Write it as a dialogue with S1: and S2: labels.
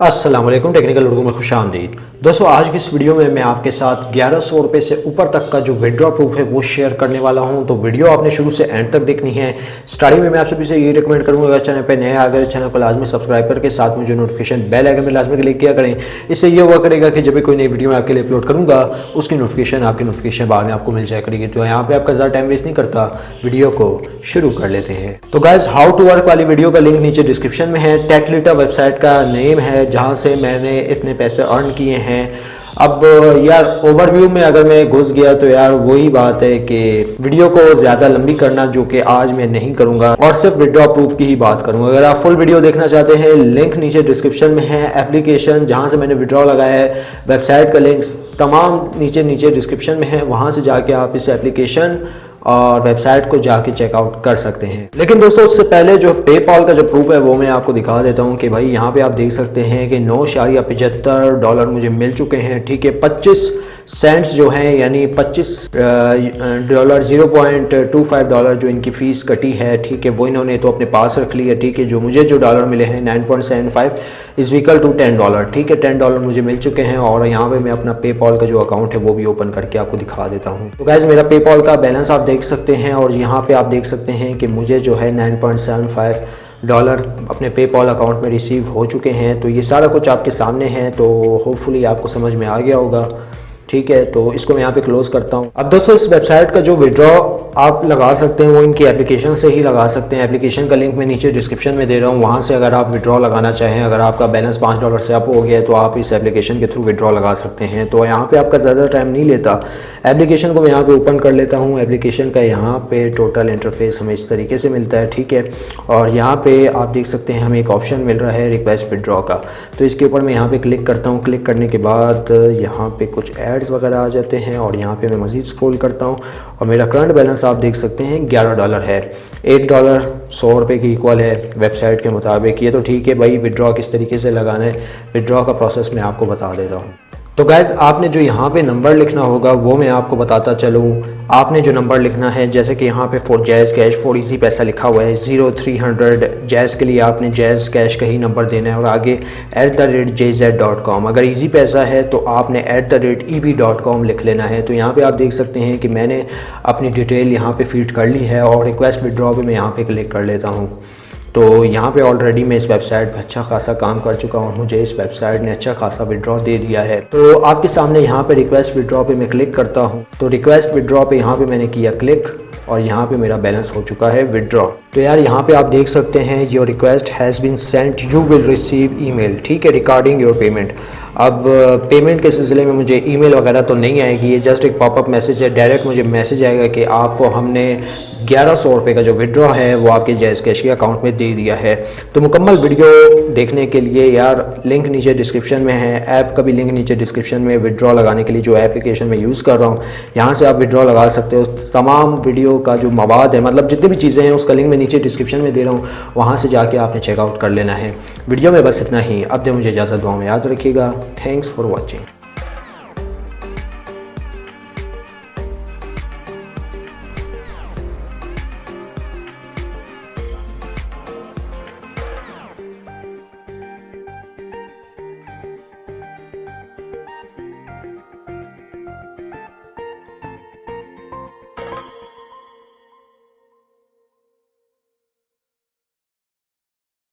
S1: अस्सलाम वालेकुम, टेक्निकल उर्दू में खुश आमदीद। दोस्तों, आज की इस वीडियो में मैं आपके साथ 1100 रुपये से ऊपर तक का जो विड्रॉ प्रूफ है वो शेयर करने वाला हूं। तो वीडियो आपने शुरू से एंड तक देखनी है। स्टार्टिंग में मैं आप सभी से ये रिकमेंड करूंगा, अगर चैनल पे नए आ गए चैनल को लाजमी सब्सक्राइब करके साथ में जो नोटिफिकेशन बेल आइकन में लाजमी क्लिक किया करें। इससे ये हुआ करेगा कि जब भी कोई नई वीडियो मैं आपके लिए अपलोड करूँगा उसकी नोटिफिकेशन आपकी नोटिफिकेशन बाद में आपको मिल जाया करेगी। तो यहाँ पर आपका ज़्यादा टाइम वेस्ट नहीं करता, वीडियो को शुरू कर लेते हैं। तो गाइज, हाउ टू वर्क वाली वीडियो का लिंक नीचे डिस्क्रिप्शन में है। टेकलिटा वेबसाइट का नेम है जहाँ से मैंने इतने पैसे अर्न किए हैं। अब यार ओवरव्यू में अगर मैं घुस गया तो यार वही बात है कि वीडियो को ज़्यादा लंबी करना, जो कि आज मैं नहीं करूंगा और सिर्फ विड्रॉ प्रूफ की ही बात करूंगा। अगर आप फुल वीडियो देखना चाहते हैं, लिंक नीचे डिस्क्रिप्शन में है। एप्लीकेशन जहां से मैंने विड्रॉ लगाया है, वेबसाइट का लिंक तमाम नीचे डिस्क्रिप्शन में है। वहां से जाके आप इस एप्लीकेशन और वेबसाइट को जाके चेकआउट कर सकते हैं। लेकिन दोस्तों, उससे पहले जो पेपॉल का जो प्रूफ है वो मैं आपको दिखा देता हूं कि भाई यहाँ पे आप देख सकते हैं कि $9.75 मुझे मिल चुके हैं। ठीक है, 25 सेंट्स जो हैं यानी $25 $0.25 जो इनकी फ़ीस कटी है, ठीक है, वो इन्होंने तो अपने पास रख ली है। ठीक है, जो मुझे जो डॉलर मिले हैं 9.75 इज़ इक्वल टू $10। ठीक है, $10 मुझे मिल चुके हैं। और यहाँ पे मैं अपना पेपॉल का जो अकाउंट है वो भी ओपन करके आपको दिखा देता हूँ। तो गाइस, मेरा पेपॉल का बैलेंस आप देख सकते हैं और यहाँ पे आप देख सकते हैं कि मुझे जो है $9.75 अपने पेपॉल अकाउंट में रिसीव हो चुके हैं। तो ये सारा कुछ आपके सामने है, तो होपफुली आपको समझ में आ गया होगा। ठीक है, तो इसको मैं यहाँ पे क्लोज करता हूँ। अब दोस्तों, इस वेबसाइट का जो विड्रॉ आप लगा सकते हैं वो इनकी एप्लीकेशन से ही लगा सकते हैं। एप्लीकेशन का लिंक मैं नीचे डिस्क्रिप्शन में दे रहा हूँ। वहाँ से अगर आप विड्रॉ लगाना चाहें, अगर आपका बैलेंस $5 से अप हो गया तो आप इस एप्लीकेशन के थ्रू विड्रॉ लगा सकते हैं। तो यहाँ पे आपका ज़्यादा टाइम नहीं लेता। एप्लीकेशन को मैं यहाँ पे ओपन कर लेता हूँ। एप्लीकेशन का यहाँ पे टोटल इंटरफेस हमें इस तरीके से मिलता है। ठीक है, और यहाँ पे आप देख सकते हैं हमें एक ऑप्शन मिल रहा है रिक्वेस्ट विड्रॉ का। तो इसके ऊपर मैं यहाँ पे क्लिक करता हूँ। क्लिक करने के बाद यहाँ पे कुछ एड्स वगैरह आ जाते हैं और यहाँ पे मैं मज़ीद स्क्रॉल करता हूँ और मेरा करंट बैलेंस आप देख सकते हैं $11 है। $1 100 रुपये की इक्वल है वेबसाइट के मुताबिक। ये तो ठीक है भाई, विड्रॉ किस तरीके से लगाना है, विड्रॉ का प्रोसेस मैं आपको बता देता हूँ। तो गाइज़, आपने जो यहाँ पे नंबर लिखना होगा वो मैं आपको बताता चलूँ। आपने जो नंबर लिखना है, जैसे कि यहाँ पे for jazz cash for easy पैसा लिखा हुआ है 0300। जैज़ के लिए आपने जैज़ कैश का ही नंबर देना है और आगे @jz.com। अगर इजी पैसा है तो आपने @eb.com लिख लेना है। तो यहाँ पे आप देख सकते हैं कि मैंने अपनी डिटेल यहाँ पे फीड कर ली है और रिक्वेस्ट विड्रॉ पे मैं यहाँ पे क्लिक कर लेता हूँ। तो यहाँ पे ऑलरेडी मैं इस वेबसाइट पे अच्छा खासा काम कर चुका हूँ। मुझे इस वेबसाइट ने अच्छा खासा विड्रॉ दे दिया है। तो आपके सामने यहाँ पे रिक्वेस्ट विड्रॉ पे मैं क्लिक करता हूँ। तो रिक्वेस्ट विड्रॉ पे यहाँ पे मैंने किया क्लिक और यहाँ पे मेरा बैलेंस हो चुका है विड्रॉ। तो यार यहाँ पे आप देख सकते हैं your request has been sent, you will receive email. ठीक है, रिगार्डिंग योर पेमेंट। अब पेमेंट के सिलसिले में मुझे ईमेल वगैरह तो नहीं आएगी, ये जस्ट एक पॉपअप मैसेज है। डायरेक्ट मुझे मैसेज आएगा कि आपको हमने 1100 रुपये का जो विड्रॉ है वो आपके जैज़ कैश के अकाउंट में दे दिया है। तो मुकम्मल वीडियो देखने के लिए यार लिंक नीचे डिस्क्रिप्शन में है। ऐप का भी लिंक नीचे डिस्क्रिप्शन में, विड्रॉ लगाने के लिए जो एप्लीकेशन मैं यूज़ कर रहा हूँ यहाँ से आप विड्रॉ लगा सकते हो। तमाम वीडियो का जो मवाद है, मतलब जितनी भी चीज़ें हैं उसका लिंक मैं नीचे डिस्क्रिप्शन में दे रहा हूँ, वहाँ से जाके आपने चेकआउट कर लेना है। वीडियो में बस इतना ही। अब दे मुझे इजाज़त, दुआ में याद रखिएगा। Thanks for watching.